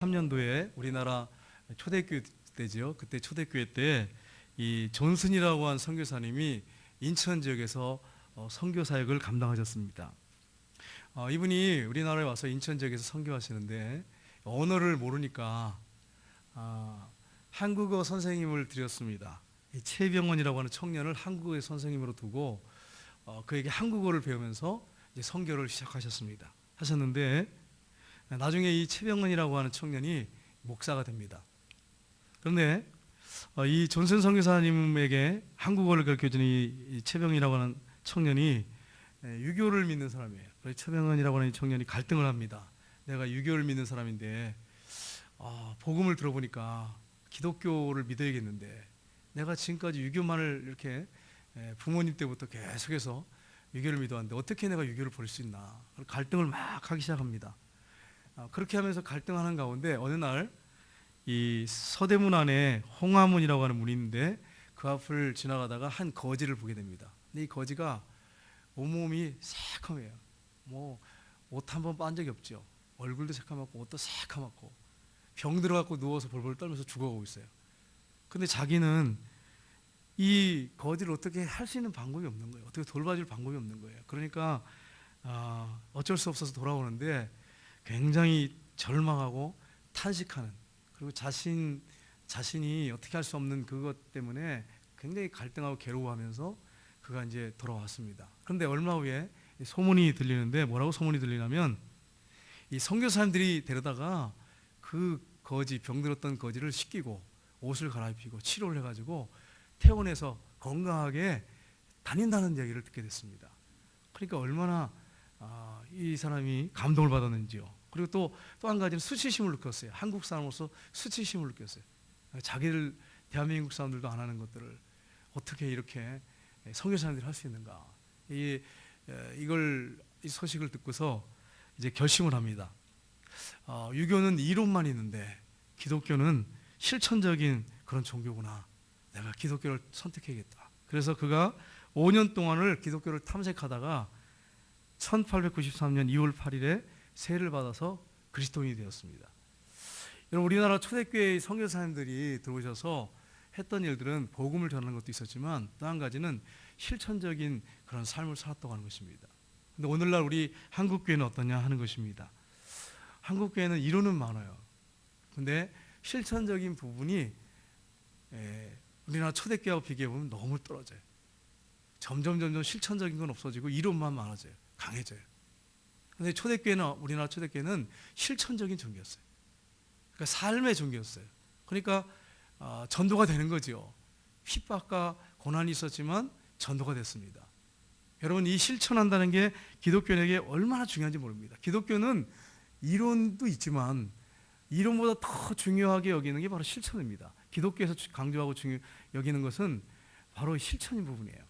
3년도에 우리나라 초대교회 때죠. 그때 초대교회 때 이 존슨이라고 한 선교사님이 인천 지역에서 선교 사역을 감당하셨습니다. 이분이 우리나라에 와서 인천 지역에서 선교하시는데 언어를 모르니까 한국어 선생님을 드렸습니다. 최병원이라고 하는 청년을 한국어의 선생님으로 두고 그에게 한국어를 배우면서 이제 선교를 시작하셨습니다. 하셨는데 나중에 이 최병원이라고 하는 청년이 목사가 됩니다. 그런데 이 존슨 선교사님에게 한국어를 가르쳐준 이 최병원이라고 하는 청년이 유교를 믿는 사람이에요. 그래서 최병원이라고 하는 이 청년이 갈등을 합니다. 내가 유교를 믿는 사람인데 복음을 들어보니까 기독교를 믿어야겠는데 내가 지금까지 유교만을 이렇게 부모님 때부터 계속해서 유교를 믿어왔는데 어떻게 내가 유교를 버릴 수 있나. 갈등을 막 하기 시작합니다. 그렇게 하면서 갈등하는 가운데 어느 날 이 서대문 안에 홍화문이라고 하는 문이 있는데 그 앞을 지나가다가 한 거지를 보게 됩니다. 근데 이 거지가 온몸이 새카매요. 뭐 옷 한 번 빤 적이 없죠. 얼굴도 새카맣고 옷도 새카맣고 병 들어갖고 누워서 벌벌 떨면서 죽어가고 있어요. 근데 자기는 이 거지를 어떻게 할 수 있는 방법이 없는 거예요. 어떻게 돌봐줄 방법이 없는 거예요. 그러니까 어쩔 수 없어서 돌아오는데 굉장히 절망하고 탄식하는, 그리고 자신이 어떻게 할 수 없는 그것 때문에 굉장히 갈등하고 괴로워하면서 그가 이제 돌아왔습니다. 그런데 얼마 후에 소문이 들리는데 뭐라고 소문이 들리냐면 이 선교사님들이 데려다가 그 거지, 병들었던 거지를 씻기고 옷을 갈아입히고 치료를 해가지고 퇴원해서 건강하게 다닌다는 이야기를 듣게 됐습니다. 그러니까 얼마나 이 사람이 감동을 받았는지요. 그리고 또 한 가지는 수치심을 느꼈어요. 한국 사람으로서 수치심을 느꼈어요. 자기들 대한민국 사람들도 안 하는 것들을 어떻게 이렇게 선교사님들이 할 수 있는가. 이 소식을 듣고서 이제 결심을 합니다. 유교는 이론만 있는데 기독교는 실천적인 그런 종교구나. 내가 기독교를 선택해야겠다. 그래서 그가 5년 동안을 기독교를 탐색하다가 1893년 2월 8일에 세를 받아서 그리스도인이 되었습니다. 여러분, 우리나라 초대교회의 선교사님들이 들어오셔서 했던 일들은 복음을 전하는 것도 있었지만 또 한 가지는 실천적인 그런 삶을 살았다고 하는 것입니다. 근데 오늘날 우리 한국교회는 어떠냐 하는 것입니다. 한국교회는 이론은 많아요. 근데 실천적인 부분이 우리나라 초대교회하고 비교해보면 너무 떨어져요. 점점 실천적인 건 없어지고 이론만 많아져요. 강해져요. 그런데 우리나라 초대교회는 실천적인 종교였어요. 그러니까 삶의 종교였어요. 그러니까 전도가 되는 거죠. 핍박과 고난이 있었지만 전도가 됐습니다. 여러분, 이 실천한다는 게 기독교인에게 얼마나 중요한지 모릅니다. 기독교는 이론도 있지만 이론보다 더 중요하게 여기는 게 바로 실천입니다. 기독교에서 강조하고 여기는 것은 바로 실천인 부분이에요.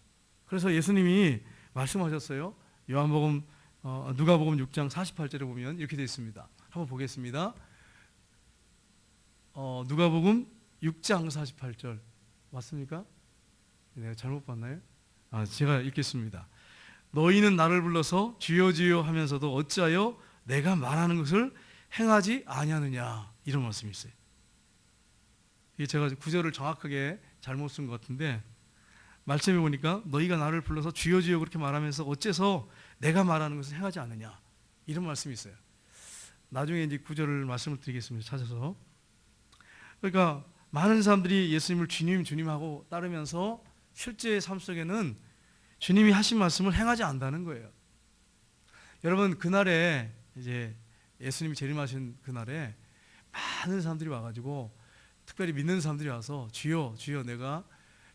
그래서 예수님이 말씀하셨어요. 누가복음 6장 48절에 보면 이렇게 되어 있습니다. 한번 보겠습니다. 누가복음 6장 48절 맞습니까? 내가 잘못 봤나요? 제가 읽겠습니다. 너희는 나를 불러서 주여 주여 하면서도 어찌하여 내가 말하는 것을 행하지 아니하느냐, 이런 말씀이 있어요. 이게 제가 구절을 정확하게 잘못 쓴 것 같은데 말씀해 보니까 너희가 나를 불러서 주여 주여 그렇게 말하면서 어째서 내가 말하는 것을 행하지 않느냐, 이런 말씀이 있어요. 나중에 이제 구절을 말씀을 드리겠습니다. 찾아서. 그러니까 많은 사람들이 예수님을 주님 하고 따르면서 실제 삶 속에는 주님이 하신 말씀을 행하지 않는다는 거예요. 여러분, 그날에 이제 예수님이 재림하신 그날에 많은 사람들이 와가지고 특별히 믿는 사람들이 와서 주여 주여 내가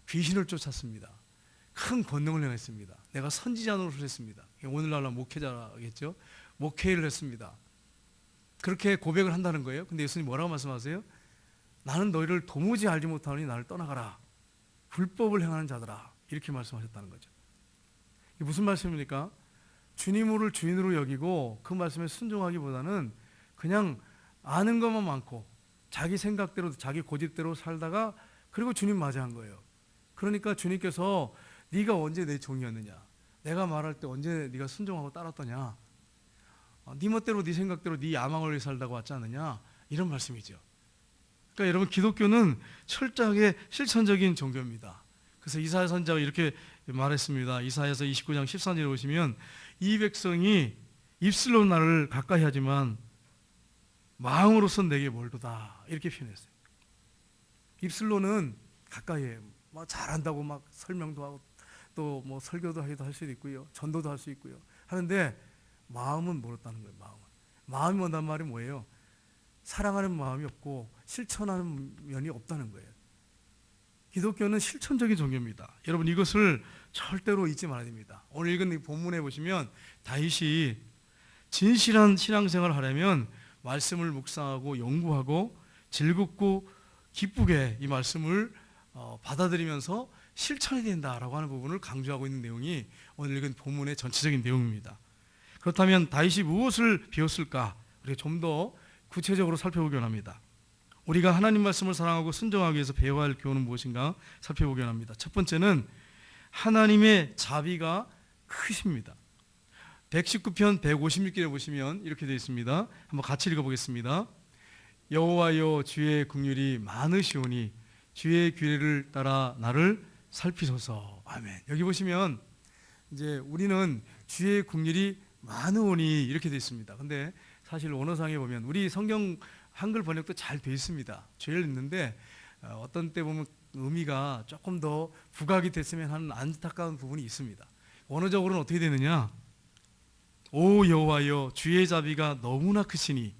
귀신을 쫓았습니다. 큰 권능을 행했습니다. 내가 선지자 노릇을 했습니다. 오늘날은 목회자겠죠. 목회를 했습니다. 그렇게 고백을 한다는 거예요. 근데 예수님 뭐라고 말씀하세요? 나는 너희를 도무지 알지 못하노니 나를 떠나가라. 불법을 행하는 자들아. 이렇게 말씀하셨다는 거죠. 이게 무슨 말씀입니까? 주님을 주인으로 여기고 그 말씀에 순종하기보다는 그냥 아는 것만 많고 자기 생각대로 자기 고집대로 살다가 그리고 주님 맞이한 거예요. 그러니까 주님께서 네가 언제 내 종이었느냐, 내가 말할 때 언제 네가 순종하고 따랐더냐, 네 멋대로 네 생각대로 네 야망을 위해 살다가 왔지 않느냐, 이런 말씀이죠. 그러니까 여러분, 기독교는 철저하게 실천적인 종교입니다. 그래서 이사야 선지자가 이렇게 말했습니다. 이사야서 29장 13절에 보시면 이 백성이 입술로 나를 가까이 하지만 마음으로선 내게 멀도다, 이렇게 표현했어요. 입술로는 가까이 해요. 막 잘한다고 막 설명도 하고 또 뭐 설교도 하기도 할 수도 있고요, 전도도 할 수 있고요 하는데 마음은 멀었다는 거예요. 마음이 먼단 말이 뭐예요? 사랑하는 마음이 없고 실천하는 면이 없다는 거예요. 기독교는 실천적인 종교입니다. 여러분, 이것을 절대로 잊지 말아야 됩니다. 오늘 읽은 이 본문에 보시면 다윗이 진실한 신앙생활을 하려면 말씀을 묵상하고 연구하고 즐겁고 기쁘게 이 말씀을 받아들이면서 실천해야 된다라고 하는 부분을 강조하고 있는 내용이 오늘 읽은 본문의 전체적인 내용입니다. 그렇다면 다윗이 무엇을 배웠을까? 우리가 좀 더 구체적으로 살펴보기 원합니다. 우리가 하나님 말씀을 사랑하고 순종하기 위해서 배워야 할 교훈은 무엇인가 살펴보기 원합니다. 첫 번째는 하나님의 자비가 크십니다. 119편 156절에 보시면 이렇게 되어 있습니다. 한번 같이 읽어보겠습니다. 여호와여, 주의 긍휼이 많으시오니 주의 규례를 따라 나를 살피소서. 아멘. 여기 보시면 이제 우리는 주의 긍휼이 많으오니 이렇게 되어 있습니다. 근데 사실 원어상에 보면 우리 성경 한글 번역도 잘 되어 있습니다. 죄를 있는데 어떤 때 보면 의미가 조금 더 부각이 됐으면 하는 안타까운 부분이 있습니다. 원어적으로는 어떻게 되느냐? 오 여호와여, 주의 자비가 너무나 크시니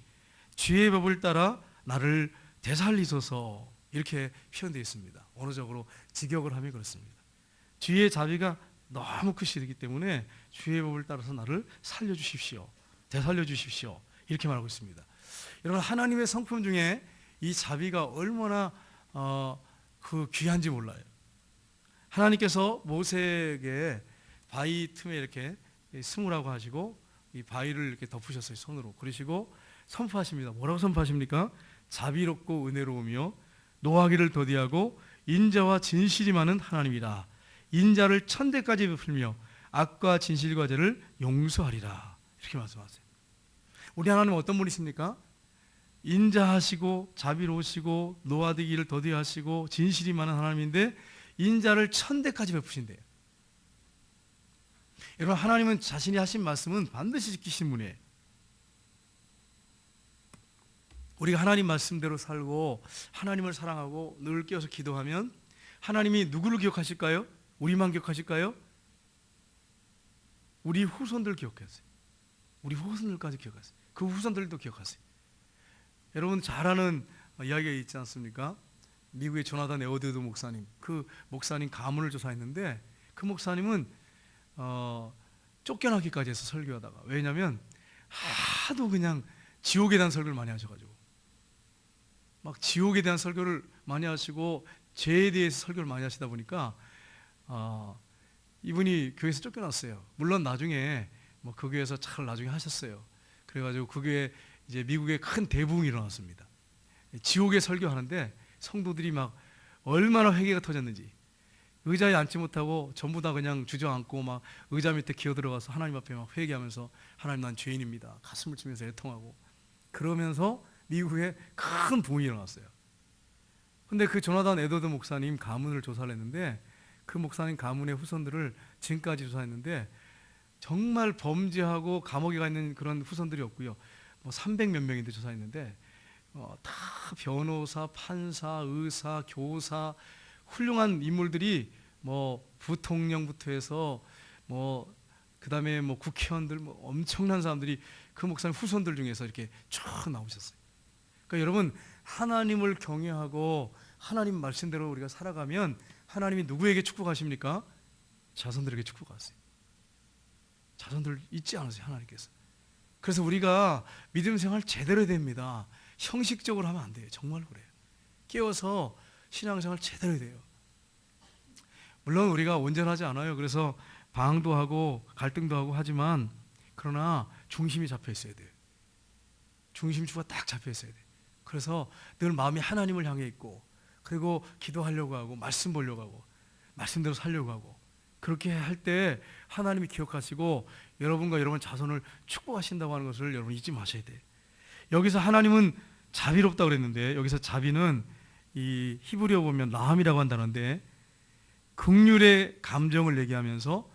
주의 법을 따라 나를 되살리소서, 이렇게 표현되어 있습니다. 원어적으로 직역을 하면 그렇습니다. 주의 자비가 너무 크시기 때문에 주의 법을 따라서 나를 살려주십시오, 되살려주십시오, 이렇게 말하고 있습니다. 여러분, 하나님의 성품 중에 이 자비가 얼마나 그 귀한지 몰라요. 하나님께서 모세에게 바위 틈에 이렇게 스무라고 하시고 이 바위를 이렇게 덮으셨어요, 손으로. 그러시고 선포하십니다. 뭐라고 선포하십니까? 자비롭고 은혜로우며 노하기를 더디하고 인자와 진실이 많은 하나님이라. 인자를 천대까지 베풀며 악과 진실과 죄를 용서하리라, 이렇게 말씀하세요. 우리 하나님은 어떤 분이십니까? 인자하시고 자비로우시고 노하기를 더디하시고 진실이 많은 하나님인데 인자를 천대까지 베푸신대요. 여러분, 하나님은 자신이 하신 말씀은 반드시 지키신 분이에요. 우리가 하나님 말씀대로 살고 하나님을 사랑하고 늘 깨어서 기도하면 하나님이 누구를 기억하실까요? 우리만 기억하실까요? 우리 후손들 기억하세요. 우리 후손들까지 기억하세요. 그 후손들도 기억하세요. 여러분 잘 아는 이야기가 있지 않습니까? 미국의 조나단 에드워드 목사님, 그 목사님 가문을 조사했는데 그 목사님은 쫓겨나기까지 해서 설교하다가, 왜냐하면 하도 그냥 지옥에 대한 설교를 많이 하셔가지고 막 지옥에 대한 설교를 많이 하시고 죄에 대해서 설교를 많이 하시다 보니까 이분이 교회에서 쫓겨났어요. 물론 나중에 뭐 그 교회에서 잘 나중에 하셨어요. 그래가지고 그 교회 이제 미국에 큰 대부흥이 일어났습니다. 지옥에 설교하는데 성도들이 막 얼마나 회개가 터졌는지 의자에 앉지 못하고 전부 다 그냥 주저앉고 막 의자 밑에 기어 들어가서 하나님 앞에 막 회개하면서 하나님, 난 죄인입니다, 가슴을 치면서 애통하고 그러면서 미국에 큰 부흥이 일어났어요. 근데 그 조나단 에드워드 목사님 가문을 조사를 했는데 그 목사님 가문의 후손들을 지금까지 조사했는데 정말 범죄하고 감옥에 가 있는 그런 후손들이 없고요. 뭐 300몇 명인데 조사했는데 다 변호사, 판사, 의사, 교사, 훌륭한 인물들이 뭐 부통령부터 해서 뭐 그다음에 뭐 국회의원들, 뭐 엄청난 사람들이 그 목사님 후손들 중에서 이렇게 쭉 나오셨어요. 그러니까 여러분, 하나님을 경외하고 하나님 말씀대로 우리가 살아가면 하나님이 누구에게 축복하십니까? 자손들에게 축복하세요. 자손들 잊지 않으세요, 하나님께서. 그래서 우리가 믿음 생활 제대로 해야 됩니다. 형식적으로 하면 안 돼요. 정말 그래요. 깨워서 신앙생활 제대로 해야 돼요. 물론 우리가 온전하지 않아요. 그래서 방황도 하고 갈등도 하고 하지만 그러나 중심이 잡혀 있어야 돼요. 중심주가 딱 잡혀 있어야 돼요. 그래서 늘 마음이 하나님을 향해 있고, 그리고 기도하려고 하고 말씀 보려고 하고 말씀대로 살려고 하고, 그렇게 할 때 하나님이 기억하시고 여러분과 여러분 자손을 축복하신다고 하는 것을 여러분 잊지 마셔야 돼요. 여기서 하나님은 자비롭다 그랬는데 여기서 자비는 이 히브리어 보면 라함이라고 한다는데 긍휼의 감정을 얘기하면서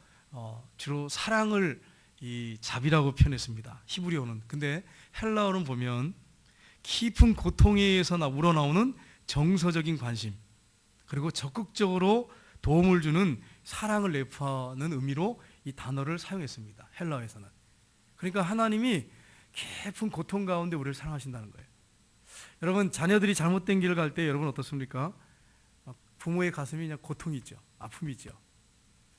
주로 사랑을 이 자비라고 표현했습니다. 히브리어는. 근데 헬라어는 보면 깊은 고통에 의해서 우러나오는 정서적인 관심, 그리고 적극적으로 도움을 주는 사랑을 내포하는 의미로 이 단어를 사용했습니다. 헬라어에서는. 그러니까 하나님이 깊은 고통 가운데 우리를 사랑하신다는 거예요. 여러분, 자녀들이 잘못된 길을 갈 때 여러분 어떻습니까? 부모의 가슴이 그냥 고통이 있죠. 아픔이 있죠.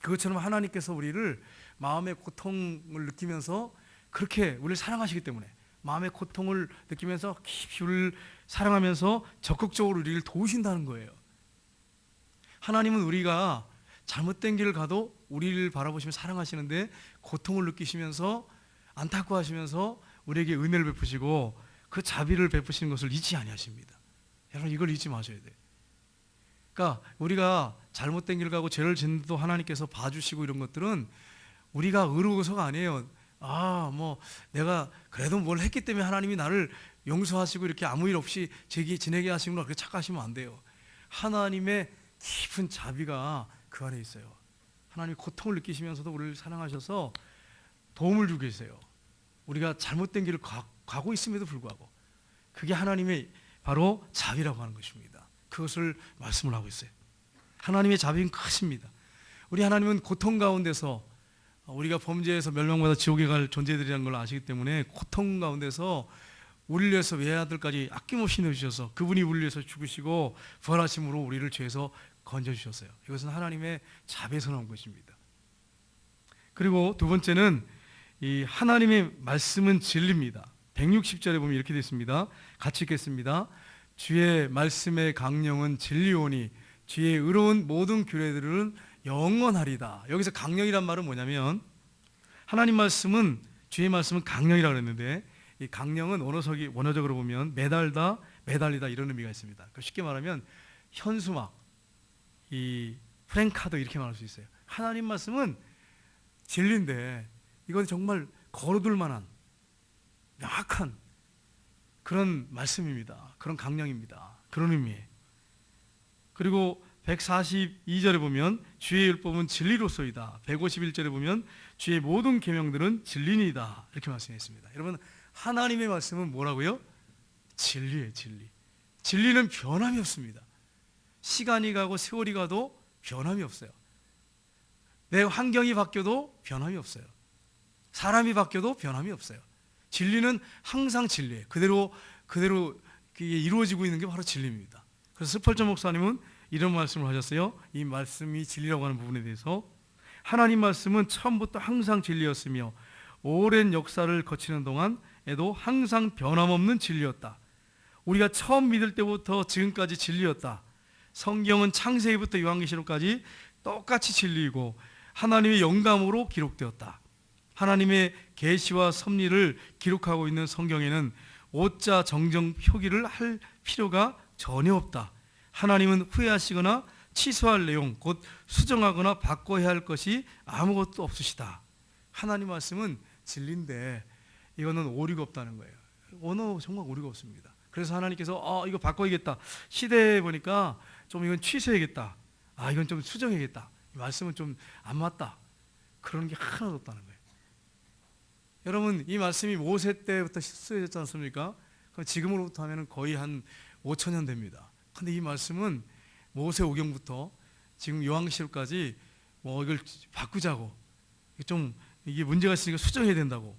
그것처럼 하나님께서 우리를 마음의 고통을 느끼면서 그렇게 우리를 사랑하시기 때문에 마음의 고통을 느끼면서 깊이 우리를 사랑하면서 적극적으로 우리를 도우신다는 거예요. 하나님은 우리가 잘못된 길을 가도 우리를 바라보시며 사랑하시는데 고통을 느끼시면서 안타까워하시면서 우리에게 은혜를 베푸시고 그 자비를 베푸시는 것을 잊지 아니하십니다. 여러분, 이걸 잊지 마셔야 돼요. 그러니까 우리가 잘못된 길 가고 죄를 짓는데도 하나님께서 봐주시고 이런 것들은 우리가 의로워서가 아니에요. 내가 그래도 뭘 했기 때문에 하나님이 나를 용서하시고 이렇게 아무 일 없이 지내게 하시는구나, 그렇게 착각하시면 안 돼요. 하나님의 깊은 자비가 그 안에 있어요. 하나님이 고통을 느끼시면서도 우리를 사랑하셔서 도움을 주고 계세요. 우리가 잘못된 길을 가고 있음에도 불구하고 그게 하나님의 바로 자비라고 하는 것입니다. 그것을 말씀을 하고 있어요. 하나님의 자비는 크십니다. 우리 하나님은 고통 가운데서 우리가 범죄해서 멸망받아 지옥에 갈 존재들이라는 걸 아시기 때문에 고통 가운데서 우리를 위해서 외아들까지 아낌없이 내주셔서 그분이 우리를 위해서 죽으시고 부활하심으로 우리를 죄에서 건져주셨어요. 이것은 하나님의 자비에서 나온 것입니다. 그리고 두 번째는 이 하나님의 말씀은 진리입니다. 160절에 보면 이렇게 되어 있습니다. 같이 읽겠습니다. 주의 말씀의 강령은 진리오니 주의 의로운 모든 규례들은 영원하리다. 여기서 강령이란 말은 뭐냐면 하나님 말씀은, 주의 말씀은 강령이라고 그랬는데 이 강령은 원어적으로 보면 매달다, 매달리다 이런 의미가 있습니다. 그러니까 쉽게 말하면 현수막, 이 프랭카드 이렇게 말할 수 있어요. 하나님 말씀은 진리인데 이건 정말 걸어둘 만한 명확한 그런 말씀입니다. 그런 강령입니다. 그런 의미예요. 그리고 142절에 보면 주의 율법은 진리로소이다. 151절에 보면 주의 모든 계명들은 진리니이다. 이렇게 말씀했습니다. 여러분, 하나님의 말씀은 뭐라고요? 진리예요. 진리. 진리는 변함이 없습니다. 시간이 가고 세월이 가도 변함이 없어요. 내 환경이 바뀌어도 변함이 없어요. 사람이 바뀌어도 변함이 없어요. 진리는 항상 진리예요. 그대로 그게 이루어지고 있는 게 바로 진리입니다. 그래서 스펄전 목사님은 이런 말씀을 하셨어요. 이 말씀이 진리라고 하는 부분에 대해서 하나님 말씀은 처음부터 항상 진리였으며 오랜 역사를 거치는 동안에도 항상 변함없는 진리였다. 우리가 처음 믿을 때부터 지금까지 진리였다. 성경은 창세기부터 요한계시록까지 똑같이 진리이고 하나님의 영감으로 기록되었다. 하나님의 계시와 섭리를 기록하고 있는 성경에는 오자 정정 표기를 할 필요가 전혀 없다. 하나님은 후회하시거나 취소할 내용, 곧 수정하거나 바꿔야 할 것이 아무것도 없으시다. 하나님 말씀은 진리인데 이거는 오류가 없다는 거예요. 언어 정말 오류가 없습니다. 그래서 하나님께서 이거 바꿔야겠다. 시대에 보니까 좀 이건 취소해야겠다. 이건 좀 수정해야겠다. 이 말씀은 좀 안 맞다. 그런 게 하나도 없다는 거예요. 여러분, 이 말씀이 모세 때부터 쓰여졌지 않습니까? 그럼 지금으로부터 하면 거의 한 5,000년 됩니다. 근데 이 말씀은 모세 오경부터 지금 요한계시록까지 이걸 바꾸자고, 좀 이게 문제가 있으니까 수정해야 된다고,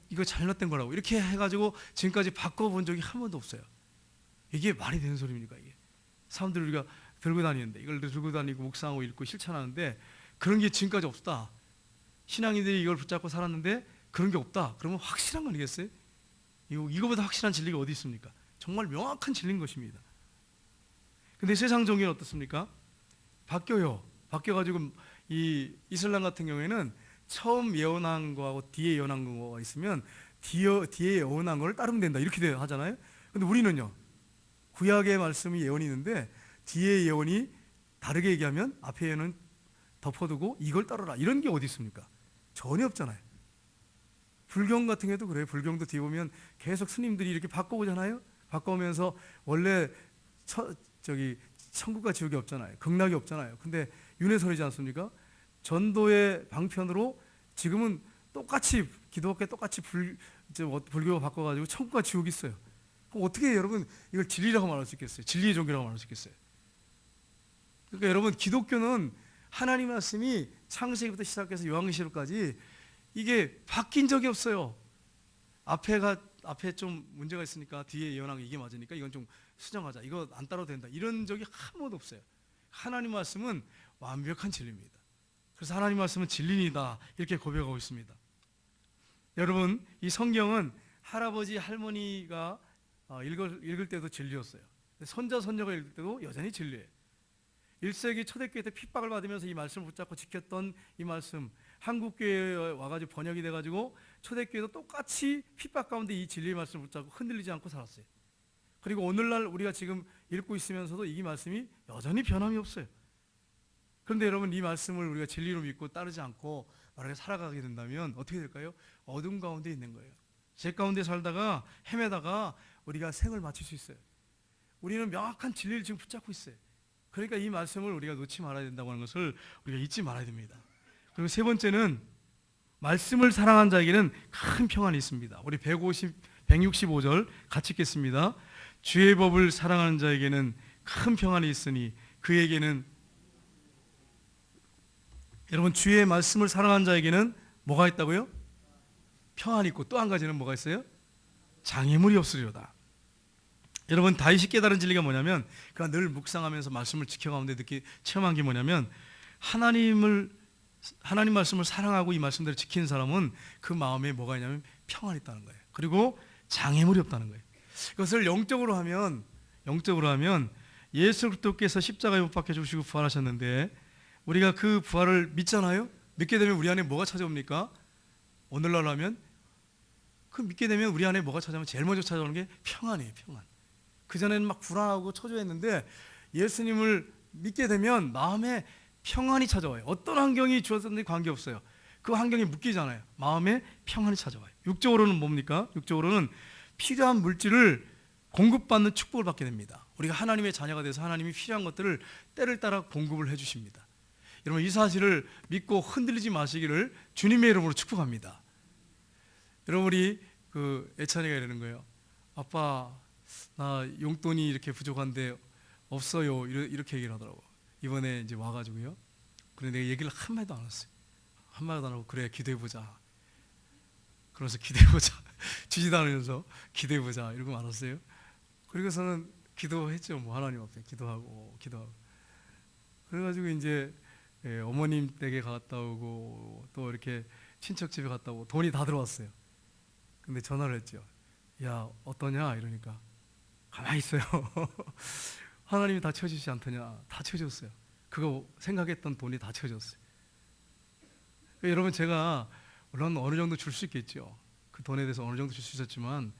이거 잘못된 거라고 이렇게 해가지고 지금까지 바꿔본 적이 한 번도 없어요. 이게 말이 되는 소리입니까? 이게 사람들이 우리가 들고 다니는데 이걸 들고 다니고 묵상하고 읽고 실천하는데 그런 게 지금까지 없다. 신앙인들이 이걸 붙잡고 살았는데 그런 게 없다. 그러면 확실한 거 아니겠어요? 이거보다 확실한 진리가 어디 있습니까? 정말 명확한 진리인 것입니다. 근데 세상 종교는 어떻습니까? 바뀌어요. 바뀌어가지고 이 이슬람 같은 경우에는 처음 예언한 거하고 뒤에 예언한 거가 있으면 뒤에 예언한 거를 따르면 된다 이렇게 하잖아요. 근데 우리는요, 구약의 말씀이 예언이 있는데 뒤에 예언이 다르게 얘기하면 앞에 예언은 덮어두고 이걸 따르라 이런 게 어디 있습니까? 전혀 없잖아요. 불경 같은 경우도 그래요. 불경도 뒤에 보면 계속 스님들이 이렇게 바꿔오잖아요. 바꿔오면서 원래 천국과 지옥이 없잖아요. 극락이 없잖아요. 근데 윤회선이지 않습니까? 전도의 방편으로 지금은 똑같이 기독교에 똑같이 불교가 바꿔가지고 천국과 지옥이 있어요. 그럼 어떻게 여러분 이걸 진리라고 말할 수 있겠어요? 진리의 종교라고 말할 수 있겠어요? 그러니까 여러분 기독교는 하나님 말씀이 창세기부터 시작해서 요한계시록까지 이게 바뀐 적이 없어요. 앞에 좀 문제가 있으니까 뒤에 예언한 게 이게 맞으니까 이건 좀 수정하자. 이거 안 따라도 된다. 이런 적이 한 번도 없어요. 하나님 말씀은 완벽한 진리입니다. 그래서 하나님 말씀은 진리이다 이렇게 고백하고 있습니다. 여러분 이 성경은 할아버지 할머니가 읽을 때도 진리였어요. 손자 손녀가 읽을 때도 여전히 진리예요. 1세기 초대교회 때 핍박을 받으면서 이 말씀을 붙잡고 지켰던 이 말씀 한국교회에 와가지고 번역이 돼가지고 초대교회도 똑같이 핍박 가운데 이 진리의 말씀을 붙잡고 흔들리지 않고 살았어요. 그리고 오늘날 우리가 지금 읽고 있으면서도 이 말씀이 여전히 변함이 없어요. 그런데 여러분 이 말씀을 우리가 진리로 믿고 따르지 않고 만약에 살아가게 된다면 어떻게 될까요? 어둠 가운데 있는 거예요. 죄 가운데 살다가 헤매다가 우리가 생을 마칠 수 있어요. 우리는 명확한 진리를 지금 붙잡고 있어요. 그러니까 이 말씀을 우리가 놓지 말아야 된다고 하는 것을 우리가 잊지 말아야 됩니다. 그리고 세 번째는 말씀을 사랑한 자에게는 큰 평안이 있습니다. 우리 165절 같이 읽겠습니다. 주의 법을 사랑하는 자에게는 큰 평안이 있으니 그에게는 여러분 주의 말씀을 사랑하는 자에게는 뭐가 있다고요? 평안이 있고 또 한 가지는 뭐가 있어요? 장애물이 없으리로다. 여러분 다윗이 깨달은 진리가 뭐냐면 그가 늘 묵상하면서 말씀을 지켜가는데 체험한 게 뭐냐면 하나님 말씀을 사랑하고 이 말씀대로 지키는 사람은 그 마음에 뭐가 있냐면 평안이 있다는 거예요. 그리고 장애물이 없다는 거예요. 이것을 영적으로 하면 예수 그리스도께서 십자가에 못 박혀 죽으시고 부활하셨는데 우리가 그 부활을 믿잖아요. 믿게 되면 우리 안에 뭐가 찾아옵니까? 오늘날 하면 그 믿게 되면 우리 안에 뭐가 찾아오면 제일 먼저 찾아오는 게 평안이에요. 평안. 그전에는 막 불안하고 초조했는데 예수님을 믿게 되면 마음에 평안이 찾아와요. 어떤 환경이 주어졌는지 관계없어요. 그 환경이 묶이잖아요. 마음에 평안이 찾아와요. 육적으로는 뭡니까? 육적으로는 필요한 물질을 공급받는 축복을 받게 됩니다. 우리가 하나님의 자녀가 돼서 하나님이 필요한 것들을 때를 따라 공급을 해주십니다. 여러분 이 사실을 믿고 흔들리지 마시기를 주님의 이름으로 축복합니다. 여러분 우리 애찬이가 이러는 거예요. 아빠 나 용돈이 이렇게 부족한데 없어요. 이렇게 얘기를 하더라고. 이번에 이제 와가지고요. 그래 내가 얘기를 한마디도 안 했어요. 한마디도 안 하고 그래 기도해보자. 그러면서 기도해보자. 주지도 않으면서 기도해보자 이러고 말았어요. 그리고서는 기도했죠. 뭐 하나님 앞에 기도하고. 그래가지고 이제 어머님 댁에 갔다 오고 또 이렇게 친척 집에 갔다 오고 돈이 다 들어왔어요. 근데 전화를 했죠. 야 어떠냐 이러니까 가만히 있어요. 하나님이 다 채워주시지 않더냐. 다 채워줬어요. 그거 생각했던 돈이 다 채워졌어요. 여러분 제가 물론 어느 정도 줄 수 있겠죠. 그 돈에 대해서 어느 정도 줄 수 있었지만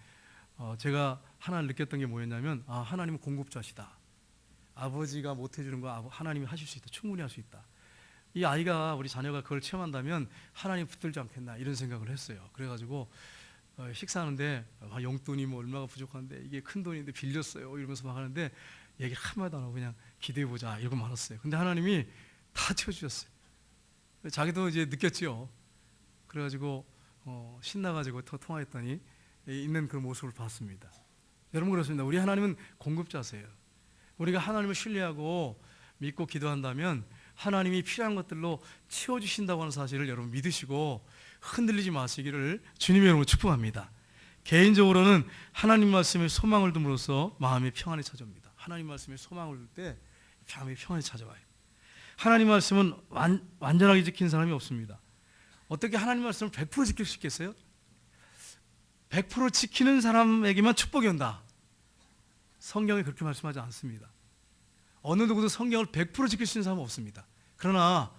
제가 하나 느꼈던 게 뭐였냐면 하나님은 공급자시다. 아버지가 못 해주는 거 하나님이 하실 수 있다. 충분히 할 수 있다. 이 아이가 우리 자녀가 그걸 체험한다면 하나님 붙들지 않겠나 이런 생각을 했어요. 그래가지고 식사하는데 용돈이 뭐 얼마가 부족한데 이게 큰 돈인데 빌렸어요 이러면서 막 하는데 얘기 한마디도 안 하고 그냥 기대해보자 이러고 말았어요. 근데 하나님이 다 채워주셨어요. 자기도 이제 느꼈지요. 그래가지고 신나가지고 통화했더니 있는 그 모습을 봤습니다. 여러분 그렇습니다. 우리 하나님은 공급자세요. 우리가 하나님을 신뢰하고 믿고 기도한다면 하나님이 필요한 것들로 채워주신다고 하는 사실을 여러분 믿으시고 흔들리지 마시기를 주님의 이름으로 축복합니다. 개인적으로는 하나님 말씀에 소망을 둠으로써 마음의 평안이 찾아옵니다. 하나님 말씀에 소망을 둘 때 마음의 평안이 찾아와요. 하나님 말씀은 완전하게 지킨 사람이 없습니다. 어떻게 하나님 말씀을 100% 지킬 수 있겠어요? 100% 지키는 사람에게만 축복이 온다. 성경이 그렇게 말씀하지 않습니다. 어느 누구도 성경을 100% 지킬 수 있는 사람은 없습니다. 그러나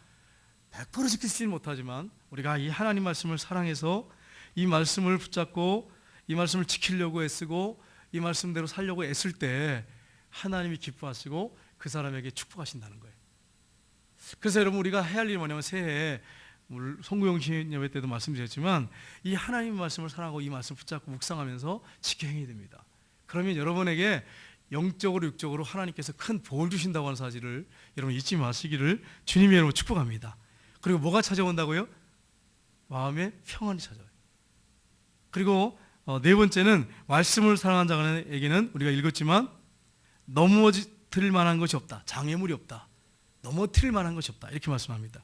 100% 지키지 못하지만 우리가 이 하나님 말씀을 사랑해서 이 말씀을 붙잡고 이 말씀을 지키려고 애쓰고 이 말씀대로 살려고 애쓸 때 하나님이 기뻐하시고 그 사람에게 축복하신다는 거예요. 그래서 여러분 우리가 해야 할 일이 뭐냐면 새해에 송구영신 예배 때도 말씀드렸지만 이 하나님의 말씀을 사랑하고 이 말씀을 붙잡고 묵상하면서 지켜 행해야 됩니다. 그러면 여러분에게 영적으로 육적으로 하나님께서 큰 복을 주신다고 하는 사실을 여러분 잊지 마시기를 주님의 이름으로 축복합니다. 그리고 뭐가 찾아온다고요? 마음의 평안이 찾아와요. 그리고 네 번째는 말씀을 사랑하는 자에게는 우리가 읽었지만 넘어뜨릴 만한 것이 없다. 장애물이 없다. 넘어뜨릴 만한 것이 없다. 이렇게 말씀합니다.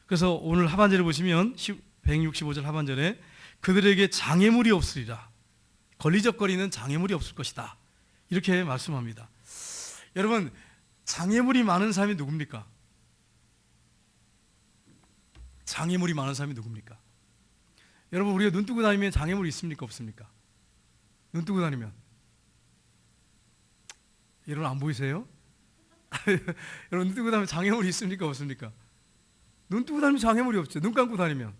그래서 오늘 하반절에 보시면 165절 하반절에 그들에게 장애물이 없으리라. 걸리적거리는 장애물이 없을 것이다. 이렇게 말씀합니다. 여러분, 장애물이 많은 사람이 누굽니까? 장애물이 많은 사람이 누굽니까? 여러분, 우리가 눈 뜨고 다니면 장애물이 있습니까? 없습니까? 눈 뜨고 다니면 여러분 안 보이세요? 여러분 눈 뜨고 다니면 장애물이 있습니까? 없습니까? 눈 뜨고 다니면 장애물이 없죠. 눈 감고 다니면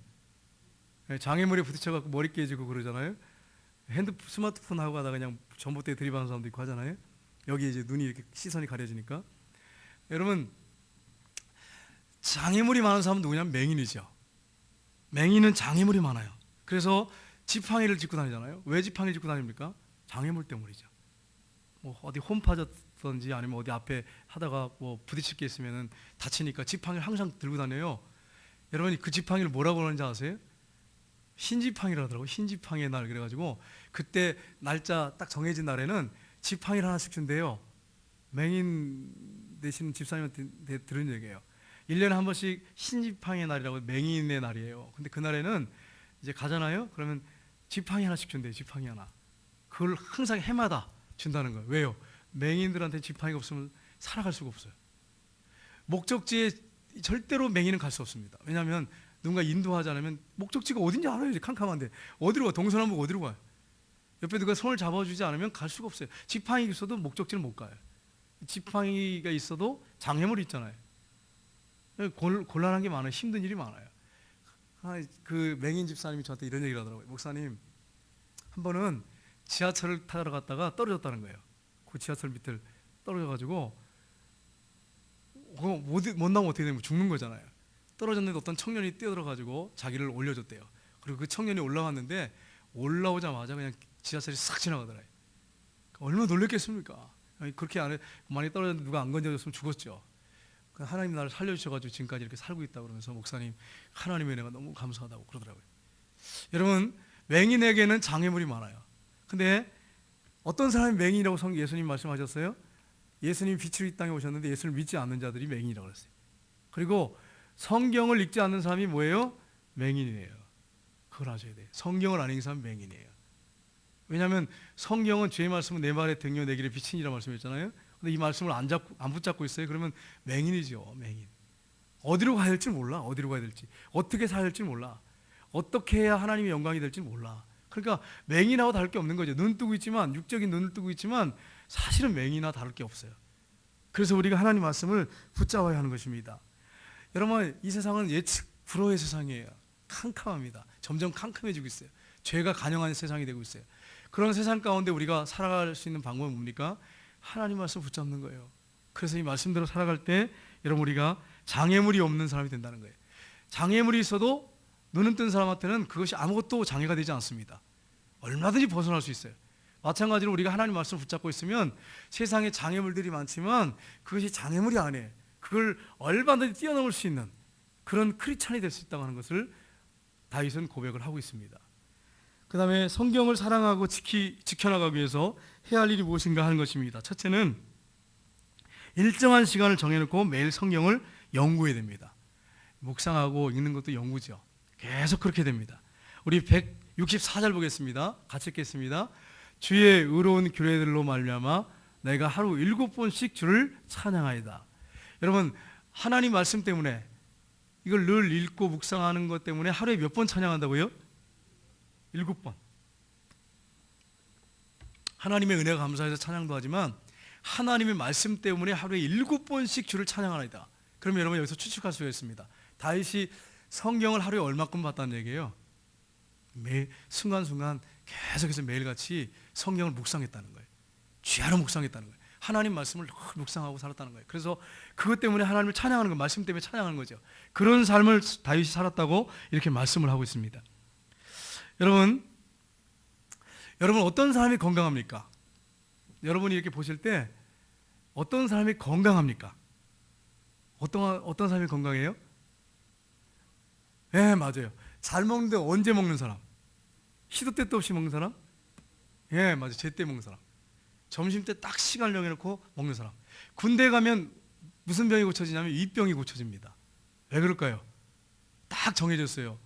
장애물에 부딪혀갖고 머리 깨지고 그러잖아요. 스마트폰 하고 가다가 그냥 전봇대에 들이받는 사람도 있고 하잖아요. 여기 이제 눈이 이렇게 시선이 가려지니까. 여러분, 장애물이 많은 사람은 누구냐면 맹인이죠. 맹인은 장애물이 많아요. 그래서 지팡이를 짚고 다니잖아요. 왜 지팡이를 짚고 다닙니까? 장애물 때문이죠. 뭐 어디 홈 파졌든지 아니면 어디 앞에 하다가 뭐 부딪힐 게 있으면은 다치니까 지팡이를 항상 들고 다녀요. 여러분이 그 지팡이를 뭐라고 하는지 아세요? 흰지팡이라 하더라고요. 흰지팡이의 날 그래가지고 그때 날짜 딱 정해진 날에는 지팡이를 하나씩 준대요. 맹인 되시는 집사님한테 들은 얘기예요. 1년에 한 번씩 흰지팡이의 날이라고 맹인의 날이에요. 근데 그날에는 이제 가잖아요. 그러면 지팡이 하나씩 준대요. 지팡이 하나. 그걸 항상 해마다 준다는 거예요. 왜요? 맹인들한테 지팡이가 없으면 살아갈 수가 없어요. 목적지에 절대로 맹인은 갈 수 없습니다. 왜냐하면 누군가 인도하지 않으면 목적지가 어딘지 알아야지. 캄캄한데 어디로 가? 동서남북 어디로 가요? 옆에 누가 손을 잡아주지 않으면 갈 수가 없어요. 지팡이 있어도 목적지를 못 가요. 지팡이가 있어도 장애물이 있잖아요. 곤란한 게 많아요. 힘든 일이 많아요. 그 맹인 집사님이 저한테 이런 얘기를 하더라고요. 목사님, 한 번은 지하철을 타러 갔다가 떨어졌다는 거예요. 그 지하철 밑을 떨어져가지고 못 나오면 어떻게 되면 죽는 거잖아요. 떨어졌는데 어떤 청년이 뛰어들어가지고 자기를 올려줬대요. 그리고 그 청년이 올라왔는데 올라오자마자 그냥 지하철이 싹 지나가더래요. 얼마나 놀랬겠습니까? 그렇게 안에 많이 떨어졌는데 누가 안 건져줬으면 죽었죠. 하나님 나를 살려주셔가지고 지금까지 이렇게 살고 있다고 그러면서 목사님 하나님의 은혜가 너무 감사하다고 그러더라고요. 여러분, 맹인에게는 장애물이 많아요. 근데 어떤 사람이 맹인이라고 예수님 말씀하셨어요? 예수님이 빛으로 이 땅에 오셨는데 예수를 믿지 않는 자들이 맹인이라고 그랬어요. 그리고 성경을 읽지 않는 사람이 뭐예요? 맹인이에요. 그걸 아셔야 돼요. 성경을 안 읽는 사람은 맹인이에요. 왜냐하면 성경은 주의 말씀은 내 말에 등려 내 길에 비치니라 말씀했잖아요. 근데 이 말씀을 안 붙잡고 있어요. 그러면 맹인이죠. 맹인. 어디로 가야 될지 몰라. 어디로 가야 될지. 어떻게 살아야 될지 몰라. 어떻게 해야 하나님의 영광이 될지 몰라. 그러니까 맹인하고 다를 게 없는 거죠. 눈 뜨고 있지만, 육적인 눈을 뜨고 있지만 사실은 맹인하고 다를 게 없어요. 그래서 우리가 하나님 말씀을 붙잡아야 하는 것입니다. 여러분, 이 세상은 예측 불허의 세상이에요. 캄캄합니다. 점점 캄캄해지고 있어요. 죄가 간영한 세상이 되고 있어요. 그런 세상 가운데 우리가 살아갈 수 있는 방법은 뭡니까? 하나님 말씀 붙잡는 거예요. 그래서 이 말씀대로 살아갈 때 여러분 우리가 장애물이 없는 사람이 된다는 거예요. 장애물이 있어도 눈은 뜬 사람한테는 그것이 아무것도 장애가 되지 않습니다. 얼마든지 벗어날 수 있어요. 마찬가지로 우리가 하나님 말씀을 붙잡고 있으면 세상에 장애물들이 많지만 그것이 장애물이 아니에요. 그걸 얼마든지 뛰어넘을 수 있는 그런 크리스찬이 될 수 있다고 하는 것을 다윗은 고백을 하고 있습니다. 그 다음에 성경을 사랑하고 지켜나가기 위해서 해야 할 일이 무엇인가 하는 것입니다. 첫째는 일정한 시간을 정해놓고 매일 성경을 연구해야 됩니다. 묵상하고 읽는 것도 연구죠. 계속 그렇게 됩니다. 우리 164절 보겠습니다. 같이 읽겠습니다. 주의 의로운 규례들로 말미암아 내가 하루 7번씩 주를 찬양하이다. 여러분, 하나님 말씀 때문에 이걸 늘 읽고 묵상하는 것 때문에 하루에 몇 번 찬양한다고요? 7번. 하나님의 은혜가 감사해서 찬양도 하지만 하나님의 말씀 때문에 하루에 7번씩 주를 찬양하나이다. 그러면 여러분 여기서 추측할 수가 있습니다. 다윗이 성경을 하루에 얼마큼 봤다는 얘기예요? 매 순간순간 계속해서 매일같이 성경을 묵상했다는 거예요. 쥐하러 묵상했다는 거예요. 하나님 말씀을 늘 묵상하고 살았다는 거예요. 그래서 그것 때문에 하나님을 찬양하는 거, 말씀 때문에 찬양하는 거죠. 그런 삶을 다윗이 살았다고 이렇게 말씀을 하고 있습니다. 여러분 어떤 사람이 건강합니까? 여러분이 이렇게 보실 때 어떤 사람이 건강합니까? 어떤 사람이 건강해요? 네, 맞아요. 잘 먹는데 언제 먹는 사람? 시도 때도 없이 먹는 사람? 예, 맞아요. 제때 먹는 사람. 점심 때 딱 시간을 정해놓고 먹는 사람. 군대 가면 무슨 병이 고쳐지냐면 위병이 고쳐집니다. 왜 그럴까요? 딱 정해졌어요.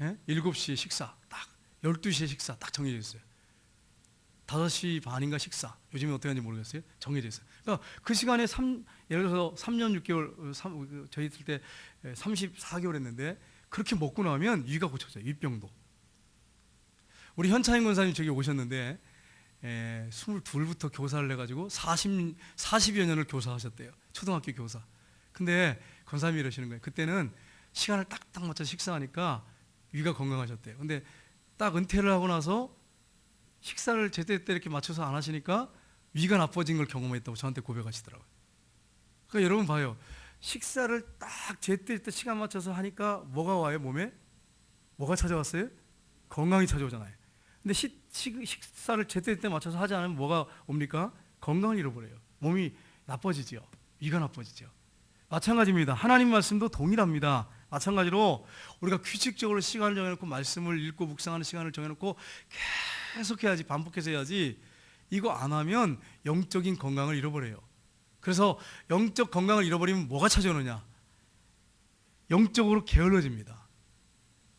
예? 7시에 식사, 딱 12시에 식사 딱 정해졌어요. 5시 반인가 식사. 요즘에 어떻게 하는지 모르겠어요. 정해져 있어요. 그러니까 그 시간에 예를 들어서 3년 6개월, 저희 있을 때 34개월 했는데 그렇게 먹고 나면 위가 고쳐져요. 위병도. 우리 현창인 권사님 저기 오셨는데 22부터 교사를 해가지고 40여 년을 교사하셨대요. 초등학교 교사. 근데 권사님이 이러시는 거예요. 그때는 시간을 딱딱 맞춰서 식사하니까 위가 건강하셨대요. 근데 딱 은퇴를 하고 나서 식사를 제때제때 이렇게 맞춰서 안 하시니까 위가 나빠진 걸 경험했다고 저한테 고백하시더라고요. 그러니까 여러분 봐요. 식사를 딱 제때제때 시간 맞춰서 하니까 뭐가 와요? 몸에? 뭐가 찾아왔어요? 건강이 찾아오잖아요. 근데 식사를 제때제때 맞춰서 하지 않으면 뭐가 옵니까? 건강을 잃어버려요. 몸이 나빠지죠. 위가 나빠지죠. 마찬가지입니다. 하나님 말씀도 동일합니다. 마찬가지로 우리가 규칙적으로 시간을 정해놓고 말씀을 읽고 묵상하는 시간을 정해놓고 계속 해야지, 반복해서 해야지. 이거 안 하면 영적인 건강을 잃어버려요. 그래서 영적 건강을 잃어버리면 뭐가 찾아오느냐? 영적으로 게을러집니다.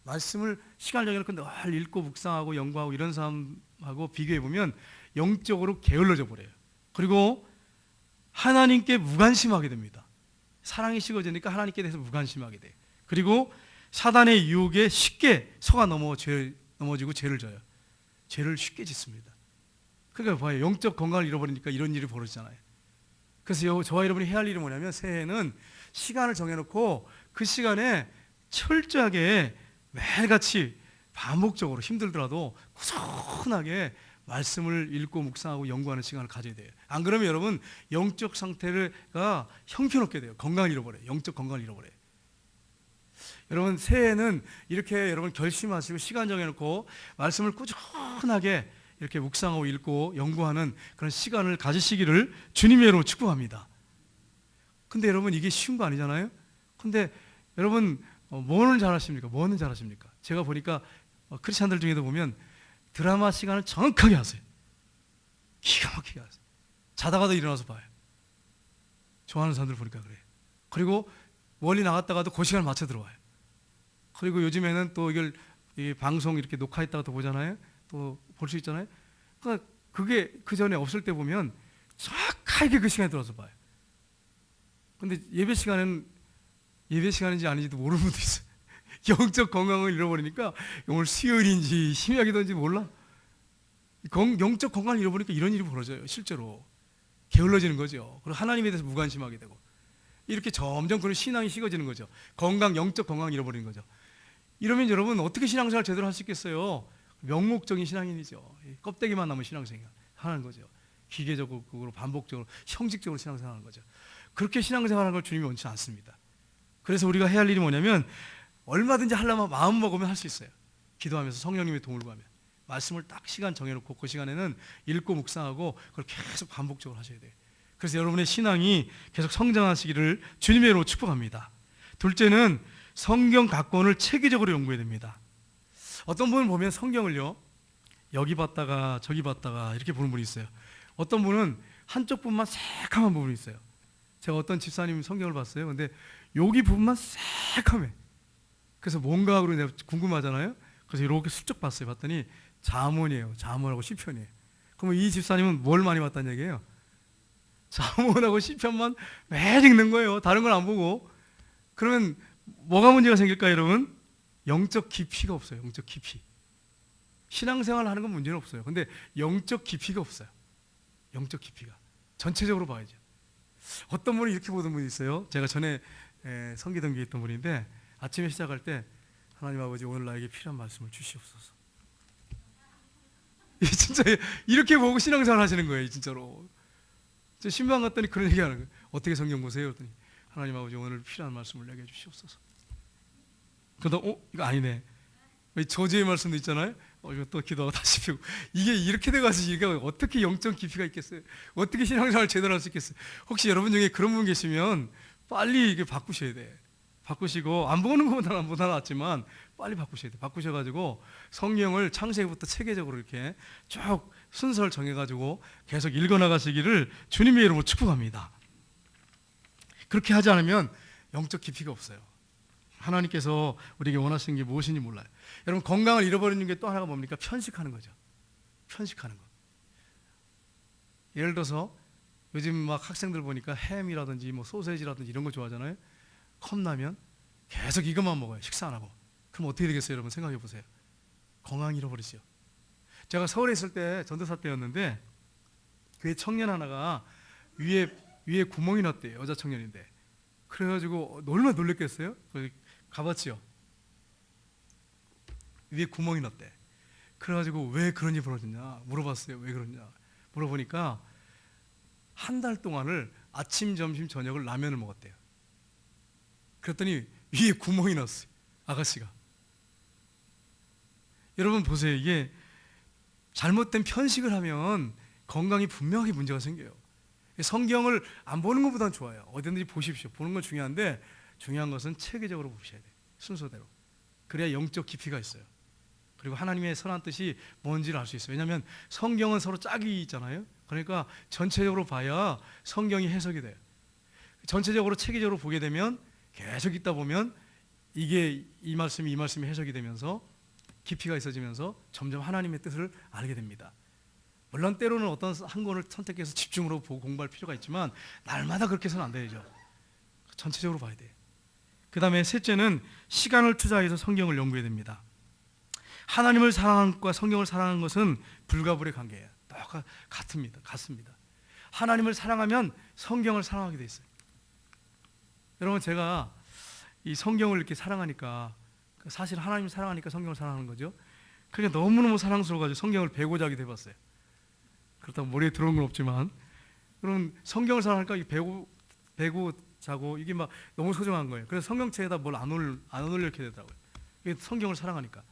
말씀을 시간을 정해놓고 늘 읽고 묵상하고 연구하고 이런 사람하고 비교해보면 영적으로 게을러져 버려요. 그리고 하나님께 무관심하게 됩니다. 사랑이 식어지니까 하나님께 대해서 무관심하게 돼요. 그리고 사단의 유혹에 쉽게 속아 넘어지고 죄를 져요. 죄를 쉽게 짓습니다. 그러니까 봐요. 영적 건강을 잃어버리니까 이런 일이 벌어지잖아요. 그래서 저와 여러분이 해야 할 일이 뭐냐면 새해에는 시간을 정해놓고 그 시간에 철저하게 매일같이 반복적으로 힘들더라도 꾸준하게 말씀을 읽고 묵상하고 연구하는 시간을 가져야 돼요. 안 그러면 여러분 영적 상태가 형편없게 돼요. 건강을 잃어버려요. 영적 건강을 잃어버려요. 여러분 새해에는 이렇게 여러분 결심하시고 시간 정해놓고 말씀을 꾸준하게 이렇게 묵상하고 읽고 연구하는 그런 시간을 가지시기를 주님의 이름으로 축복합니다. 근데 여러분 이게 쉬운 거 아니잖아요? 근데 여러분 뭐는 잘하십니까? 뭐는 잘하십니까? 제가 보니까 크리스찬들 중에도 보면 드라마 시간을 정확하게 하세요. 기가 막히게 하세요. 자다가도 일어나서 봐요. 좋아하는 사람들 보니까 그래요. 그리고 멀리 나갔다가도 그 시간을 맞춰 들어와요. 그리고 요즘에는 또 이걸 방송 이렇게 녹화했다가 또 보잖아요. 또 볼 수 있잖아요. 그러니까 그게 그 전에 없을 때 보면 정확하게 그 시간에 들어와서 봐요. 근데 예배 시간인지 아닌지도 모르는 분도 있어요. 영적 건강을 잃어버리니까 오늘 수요일인지 심야기도인지 몰라. 영적 건강을 잃어버리니까 이런 일이 벌어져요. 실제로 게을러지는 거죠. 그리고 하나님에 대해서 무관심하게 되고 이렇게 점점 그런 신앙이 식어지는 거죠. 영적 건강을 잃어버리는 거죠. 이러면 여러분 어떻게 신앙생활 제대로 할 수 있겠어요? 명목적인 신앙인이죠. 껍데기만 남은 신앙생활 하는 거죠. 기계적으로 반복적으로 형식적으로 신앙생활하는 거죠. 그렇게 신앙생활하는 걸 주님이 원치 않습니다. 그래서 우리가 해야 할 일이 뭐냐면 얼마든지 하려면 마음 먹으면 할 수 있어요. 기도하면서 성령님의 도움을 구하면 말씀을 딱 시간 정해놓고 그 시간에는 읽고 묵상하고 그걸 계속 반복적으로 하셔야 돼요. 그래서 여러분의 신앙이 계속 성장하시기를 주님의 이름으로 축복합니다. 둘째는 성경 각권을 체계적으로 연구해야 됩니다. 어떤 분을 보면 성경을요 여기 봤다가 저기 봤다가 이렇게 보는 분이 있어요. 어떤 분은 한쪽 부분만 새카만 부분이 있어요. 제가 어떤 집사님 성경을 봤어요. 근데 여기 부분만 새카매. 그래서 뭔가 하고 내가 궁금하잖아요. 그래서 이렇게 슬쩍 봤어요. 봤더니 잠언이에요. 잠언하고 시편이에요. 그러면 이 집사님은 뭘 많이 봤다는 얘기예요? 잠언하고 시편만 매일 읽는 거예요. 다른 걸 안 보고. 그러면 뭐가 문제가 생길까요, 여러분? 영적 깊이가 없어요. 영적 깊이. 신앙생활 하는 건 문제는 없어요. 근데 영적 깊이가 없어요. 영적 깊이가. 전체적으로 봐야죠. 어떤 분이 이렇게 보던 분이 있어요. 제가 전에 성기던 게 있던 분인데 아침에 시작할 때 하나님 아버지 오늘 나에게 필요한 말씀을 주시옵소서. 진짜 이렇게 보고 신앙생활 하시는 거예요. 진짜로. 저 신방 갔더니 그런 얘기하는 거예요. 어떻게 성경 보세요? 그랬더니 하나님 아버지 오늘 필요한 말씀을 내게 주시옵소서. 그러다 이거 아니네. 저주의 말씀도 있잖아요. 이거 또 기도하고 다시 피고 이게 이렇게 돼가지고 이게 어떻게 영적 깊이가 있겠어요? 어떻게 신앙생활 제대로 할 수 있겠어요? 혹시 여러분 중에 그런 분 계시면 빨리 이게 바꾸셔야 돼. 바꾸시고 안 보는 것보다 낫지만 빨리 바꾸셔야 돼. 바꾸셔가지고 성경을 창세기부터 체계적으로 이렇게 쭉 순서를 정해가지고 계속 읽어나가시기를 주님의 이름으로 축복합니다. 그렇게 하지 않으면 영적 깊이가 없어요. 하나님께서 우리에게 원하시는 게 무엇인지 몰라요. 여러분 건강을 잃어버리는 게 또 하나가 뭡니까? 편식하는 거죠. 편식하는 거. 예를 들어서 요즘 막 학생들 보니까 햄이라든지 뭐 소세지라든지 이런 거 좋아하잖아요. 컵라면 계속 이것만 먹어요. 식사 안 하고. 그럼 어떻게 되겠어요? 여러분 생각해 보세요. 건강 잃어버리죠. 제가 서울에 있을 때 전도사 때였는데 교회 청년 하나가 위에 구멍이 났대요. 여자 청년인데. 그래가지고 얼마나 놀랬겠어요? 가봤지요. 위에 구멍이 났대. 그래가지고 왜 그런 일이 벌어졌냐 물어봤어요. 왜 그러냐 물어보니까 한 달 동안을 아침, 점심, 저녁을 라면을 먹었대요. 그랬더니 위에 구멍이 났어요. 아가씨가. 여러분 보세요. 이게 잘못된 편식을 하면 건강이 분명히 문제가 생겨요. 성경을 안 보는 것보다는 좋아요. 어디든지 보십시오. 보는 건 중요한데 중요한 것은 체계적으로 보셔야 돼요. 순서대로. 그래야 영적 깊이가 있어요. 그리고 하나님의 선한 뜻이 뭔지를 알 수 있어요. 왜냐하면 성경은 서로 짝이 있잖아요. 그러니까 전체적으로 봐야 성경이 해석이 돼요. 전체적으로 체계적으로 보게 되면 계속 읽다 보면 이게 이 말씀이 해석이 되면서 깊이가 있어지면서 점점 하나님의 뜻을 알게 됩니다. 물론 때로는 어떤 한 권을 선택해서 집중으로 보고 공부할 필요가 있지만 날마다 그렇게 해서는 안 되죠. 전체적으로 봐야 돼요. 그 다음에 셋째는 시간을 투자해서 성경을 연구해야 됩니다. 하나님을 사랑하는 것과 성경을 사랑하는 것은 불가불의 관계예요. 같습니다. 하나님을 사랑하면 성경을 사랑하게 돼 있어요. 여러분 제가 이 성경을 이렇게 사랑하니까 사실 하나님을 사랑하니까 성경을 사랑하는 거죠. 그러니까 너무너무 사랑스러워가지고 성경을 베고자 하게 돼봤어요. 그렇다고 머리에 들어온 건 없지만 그럼 성경을 사랑하니까 베고 자고 이게 막 너무 소중한 거예요. 그래서 성경책에다 뭘 안 올려놓게 되더라고요. 이게 성경을 사랑하니까.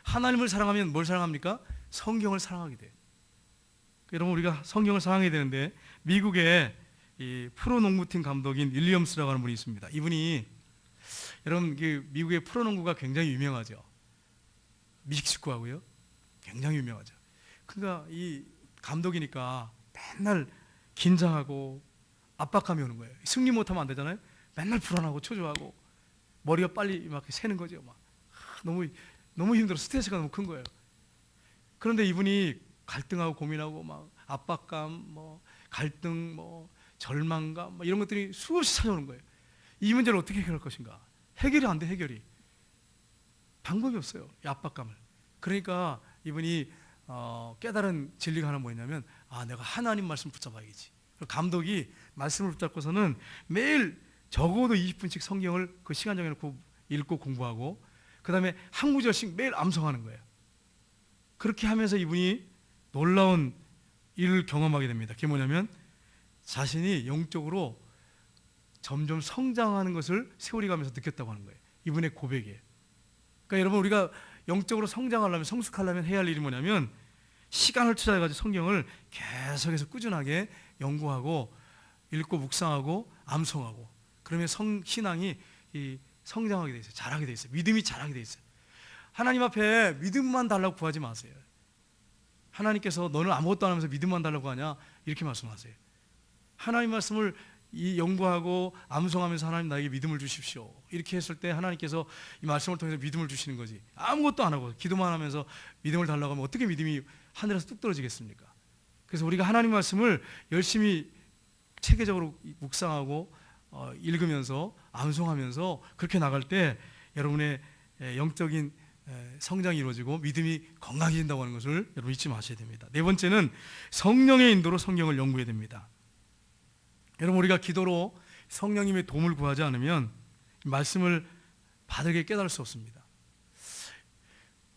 하나님을 사랑하면 뭘 사랑합니까? 성경을 사랑하게 돼요. 여러분 우리가 성경을 사랑해야 되는데 미국의 이 프로농구팀 감독인 윌리엄스라고 하는 분이 있습니다. 이분이 여러분 미국의 프로농구가 굉장히 유명하죠. 미식축구하고요. 굉장히 유명하죠. 그러니까 이 감독이니까 맨날 긴장하고 압박감이 오는 거예요. 승리 못하면 안 되잖아요. 맨날 불안하고 초조하고 머리가 빨리 막 새는 거죠. 막 너무 힘들어. 스트레스가 너무 큰 거예요. 그런데 이분이 갈등하고 고민하고 막 압박감, 뭐 갈등, 뭐 절망감, 뭐 이런 것들이 수없이 찾아오는 거예요. 이 문제를 어떻게 해결할 것인가? 해결이 안 돼. 해결이 방법이 없어요. 이 압박감을. 그러니까 이분이 깨달은 진리가 하나 뭐냐면 내가 하나님 말씀 붙잡아야겠지. 감독이 말씀을 붙잡고서는 매일 적어도 20분씩 성경을 그 시간 정해놓고 읽고 공부하고 그 다음에 한 구절씩 매일 암송하는 거예요. 그렇게 하면서 이분이 놀라운 일을 경험하게 됩니다. 그게 뭐냐면 자신이 영적으로 점점 성장하는 것을 세월이 가면서 느꼈다고 하는 거예요. 이분의 고백이에요. 그러니까 여러분 우리가 영적으로 성장하려면 성숙하려면 해야 할 일이 뭐냐면 시간을 투자해가지고 성경을 계속해서 꾸준하게 연구하고 읽고 묵상하고 암송하고 그러면 신앙이 성장하게 돼 있어요. 자라게 돼 있어요. 믿음이 자라게 돼 있어요. 하나님 앞에 믿음만 달라고 구하지 마세요. 하나님께서 너는 아무것도 안 하면서 믿음만 달라고 하냐 이렇게 말씀하세요. 하나님 말씀을 연구하고 암송하면서 하나님 나에게 믿음을 주십시오. 이렇게 했을 때 하나님께서 이 말씀을 통해서 믿음을 주시는 거지. 아무것도 안 하고 기도만 하면서 믿음을 달라고 하면 어떻게 믿음이 하늘에서 뚝 떨어지겠습니까? 그래서 우리가 하나님 말씀을 열심히 체계적으로 묵상하고 읽으면서 암송하면서 그렇게 나갈 때 여러분의 영적인 성장이 이루어지고 믿음이 건강해진다고 하는 것을 여러분 잊지 마셔야 됩니다. 네 번째는 성령의 인도로 성경을 연구해야 됩니다. 여러분 우리가 기도로 성령님의 도움을 구하지 않으면 말씀을 바르게 깨달을 수 없습니다.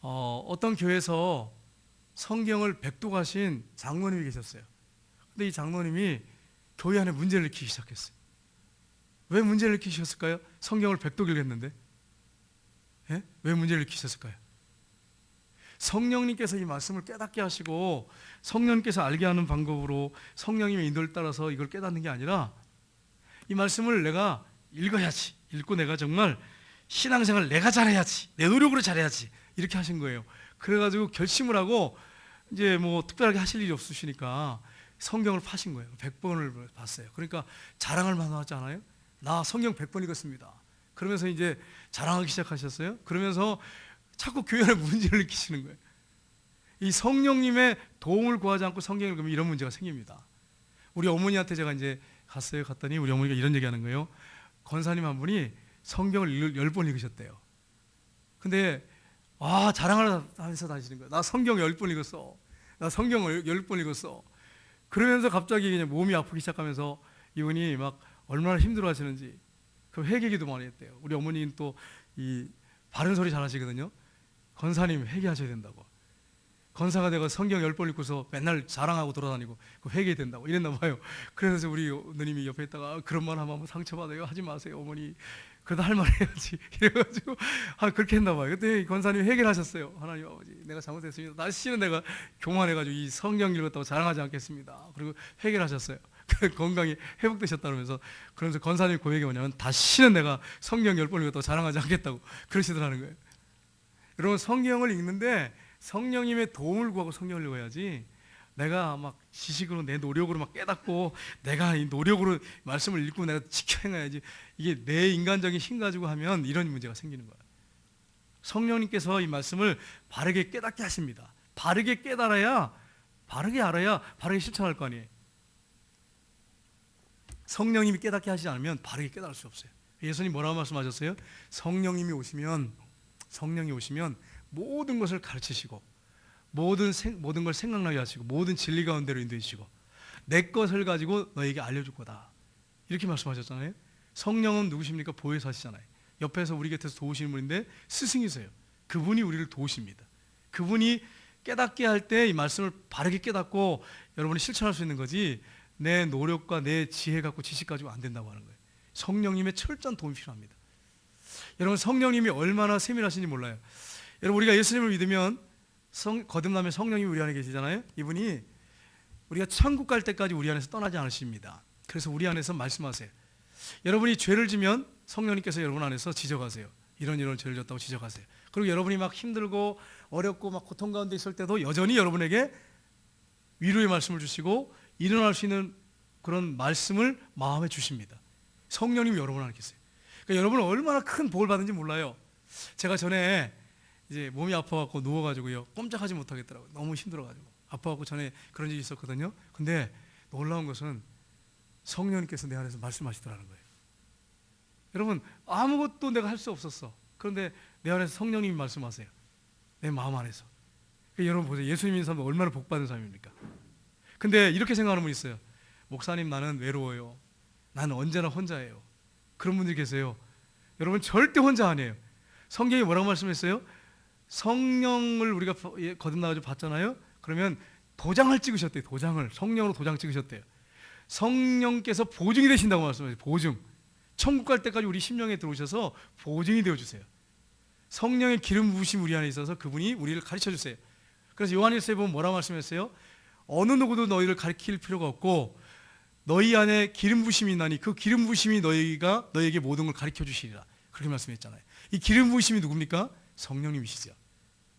어떤 교회에서 성경을 백독하신 장로님이 계셨어요. 근데 이 장로님이 교회 안에 문제를 일으키기 시작했어요. 왜 문제를 일으키셨을까요? 성경을 백독 읽었는데. 예? 왜 문제를 일으키셨을까요? 성령님께서 이 말씀을 깨닫게 하시고 성령님께서 알게 하는 방법으로 성령님의 인도를 따라서 이걸 깨닫는 게 아니라 이 말씀을 내가 읽어야지, 읽고 내가 정말 신앙생활 내가 잘해야지, 내 노력으로 잘해야지, 이렇게 하신 거예요. 그래가지고 결심을 하고 이제 뭐 특별하게 하실 일이 없으시니까 성경을 파신 거예요. 100번을 봤어요. 그러니까 자랑할 만하지 않아요? 나 성경 100번 읽었습니다. 그러면서 이제 자랑하기 시작하셨어요. 그러면서 자꾸 교회 안에 문제를 일으키시는 거예요. 이 성령님의 도움을 구하지 않고 성경을 읽으면 이런 문제가 생깁니다. 우리 어머니한테 제가 이제 갔더니 우리 어머니가 이런 얘기하는 거예요. 권사님 한 분이 성경을 10번 읽으셨대요. 근데 자랑하면서 다니시는 거예요. 나 성경 10번 읽었어. 나 성경을 10번 읽었어. 그러면서 갑자기 그냥 몸이 아프기 시작하면서 이분이 막 얼마나 힘들어 하시는지 그 회개기도 많이 했대요. 우리 어머니는 또 이 바른 소리 잘 하시거든요. 권사님 회개하셔야 된다고. 권사가 내가 성경 10번 읽고서 맨날 자랑하고 돌아다니고 회개해야 된다고 이랬나 봐요. 그래서 우리 누님이 옆에 있다가 그런 말 하면 상처받아요. 하지 마세요 어머니. 그래도 할 말 해야지. 이래가지고 그렇게 했나 봐요. 그때 권사님이 회개를 하셨어요. 하나님 아버지 내가 잘못했습니다. 다시는 내가 교만해가지고 이 성경 읽었다고 자랑하지 않겠습니다. 그리고 회개를 하셨어요. 건강이 회복되셨다면서. 그러면서 권사님 고백이 뭐냐면 다시는 내가 성경 10번 읽었다고 자랑하지 않겠다고 그러시더라는 거예요. 여러분 성경을 읽는데 성령님의 도움을 구하고 성경을 읽어야지 내가 막 지식으로 내 노력으로 막 깨닫고 내가 이 노력으로 말씀을 읽고 내가 지켜 행해야지 이게 내 인간적인 힘 가지고 하면 이런 문제가 생기는 거예요. 성령님께서 이 말씀을 바르게 깨닫게 하십니다. 바르게 깨달아야 바르게 알아야 바르게 실천할 거 아니에요. 성령님이 깨닫게 하시지 않으면 바르게 깨달을 수 없어요. 예수님 뭐라고 말씀하셨어요? 성령이 오시면 모든 것을 가르치시고 모든 걸 생각나게 하시고 모든 진리 가운데로 인도해 주시고 내 것을 가지고 너에게 알려줄 거다. 이렇게 말씀하셨잖아요. 성령은 누구십니까? 보혜사 하시잖아요. 옆에서 우리 곁에서 도우시는 분인데 스승이세요. 그분이 우리를 도우십니다. 그분이 깨닫게 할 때 이 말씀을 바르게 깨닫고 여러분이 실천할 수 있는 거지 내 노력과 내 지혜 갖고 지식 가지고 안 된다고 하는 거예요. 성령님의 철저한 도움이 필요합니다. 여러분 성령님이 얼마나 세밀하신지 몰라요. 여러분 우리가 예수님을 믿으면 거듭나면 성령님이 우리 안에 계시잖아요. 이분이 우리가 천국 갈 때까지 우리 안에서 떠나지 않으십니다. 그래서 우리 안에서 말씀하세요. 여러분이 죄를 지면 성령님께서 여러분 안에서 지적하세요. 이런 죄를 졌다고 지적하세요. 그리고 여러분이 막 힘들고 어렵고 막 고통 가운데 있을 때도 여전히 여러분에게 위로의 말씀을 주시고 일어날 수 있는 그런 말씀을 마음에 주십니다. 성령님이 여러분 안에 계세요. 그러니까 여러분은 얼마나 큰 복을 받은지 몰라요. 제가 전에 이제 몸이 아파갖고 누워가지고요 꼼짝하지 못하겠더라고요. 너무 힘들어가지고 아파갖고 전에 그런 일이 있었거든요. 근데 놀라운 것은 성령님께서 내 안에서 말씀하시더라는 거예요. 여러분 아무것도 내가 할 수 없었어. 그런데 내 안에서 성령님이 말씀하세요. 내 마음 안에서. 그러니까 여러분 보세요. 예수님 믿는 사람은 얼마나 복받은 사람입니까? 근데 이렇게 생각하는 분이 있어요. 목사님 나는 외로워요. 나는 언제나 혼자예요. 그런 분들이 계세요. 여러분 절대 혼자 아니에요. 성경이 뭐라고 말씀했어요? 성령을 우리가 거듭나가지고 봤잖아요. 그러면 도장을 찍으셨대요. 도장을 성령으로 도장 찍으셨대요. 성령께서 보증이 되신다고 말씀하세요. 보증. 천국 갈 때까지 우리 심령에 들어오셔서 보증이 되어주세요. 성령의 기름 부으심 우리 안에 있어서 그분이 우리를 가르쳐주세요. 그래서 요한일서에 보면 뭐라고 말씀했어요? 어느 누구도 너희를 가르칠 필요가 없고 너희 안에 기름 부으심이 있나니 그 기름 부으심이 너희에게 모든 걸 가르쳐 주시리라. 그렇게 말씀했잖아요. 이 기름 부으심이 누굽니까? 성령님이시죠.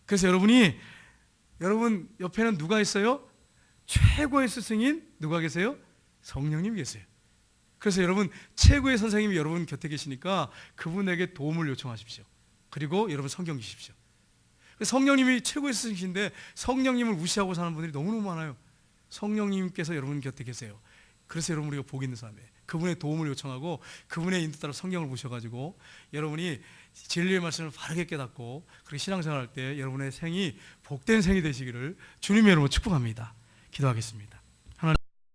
그래서 여러분 옆에는 누가 있어요? 최고의 스승인 누가 계세요? 성령님이 계세요. 그래서 여러분 최고의 선생님이 여러분 곁에 계시니까 그분에게 도움을 요청하십시오. 그리고 여러분 성경 주십시오. 성령님이 최고의 스승이신데 성령님을 무시하고 사는 분들이 너무너무 많아요. 성령님께서 여러분 곁에 계세요. 그래서 여러분 우리가 복 있는 사람이에요. 그분의 도움을 요청하고 그분의 인도 따라 성경을 보셔가지고 여러분이 진리의 말씀을 바르게 깨닫고 그렇게 신앙생활할 때 여러분의 생이 복된 생이 되시기를 주님의 이름으로 축복합니다. 기도하겠습니다.